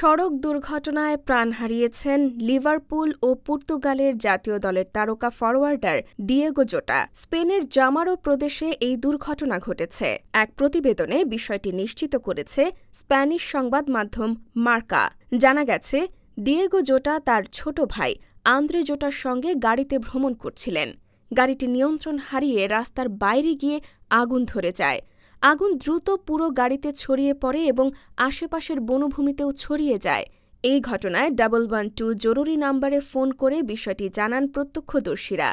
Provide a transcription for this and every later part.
সড়ক দুর্ঘটনায় প্রাণ হারিয়েছেন লিভারপুল ও পর্তুগালের জাতীয় দলের তারকা ফরোয়ার্ডার দিয়েগো জোটা। স্পেনের জামারো প্রদেশে এই দুর্ঘটনা ঘটেছে। এক প্রতিবেদনে বিষয়টি নিশ্চিত করেছে স্প্যানিশ সংবাদ মাধ্যম মার্কা। জানা গেছে, দিয়েগো জোটা তার ছোট ভাই আন্দ্রে জোটার সঙ্গে গাড়িতে ভ্রমণ করছিলেন। গাড়িটি নিয়ন্ত্রণ হারিয়ে রাস্তার বাইরে গিয়ে আগুন ধরে যায়। আগুন দ্রুত পুরো গাড়িতে ছড়িয়ে পড়ে এবং আশেপাশের বনভূমিতেও ছড়িয়ে যায়। এই ঘটনায় 112 জরুরি নম্বরে ফোন করে বিষয়টি জানান প্রত্যক্ষদর্শীরা।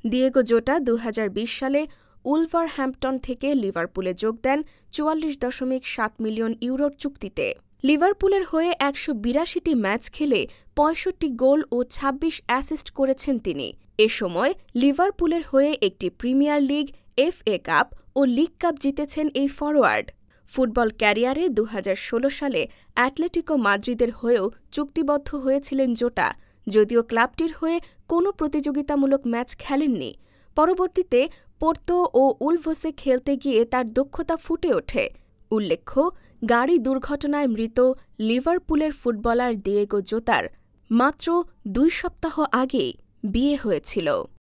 দিয়েগো জোটা 2020 সালে উলভারহ্যাম্পটন থেকে লিভারপুলে যোগ দেন 44.7 মিলিয়ন ইউরোর চুক্তিতে। লিভারপুলের হয়ে 182টি ম্যাচ খেলে 65 গোল ও 26 অ্যাসিস্ট করেছেন তিনি। এ সময় লিভারপুলের হয়ে একটি প্রিমিয়ার লিগ, FA কাপ ও লিগ কাপ জিতেছেন এই ফরোয়ার্ড। ফুটবল ক্যারিয়ারে 2016 সালে অ্যাটলেটিকো মাদ্রিদের হয়েও চুক্তিবদ্ধ হয়েছিলেন জোটা, যদিও ক্লাবটির হয়ে কোনো প্রতিযোগিতামূলক ম্যাচ খেলেননি। পরবর্তীতে পোর্তো ও উলভসে খেলতে গিয়ে তার দক্ষতা ফুটে ওঠে। উল্লেখ্য, গাড়ি দুর্ঘটনায় মৃত লিভারপুলের ফুটবলার দিয়েগো জোতার মাত্র 2 সপ্তাহ আগেই বিয়ে হয়েছিল।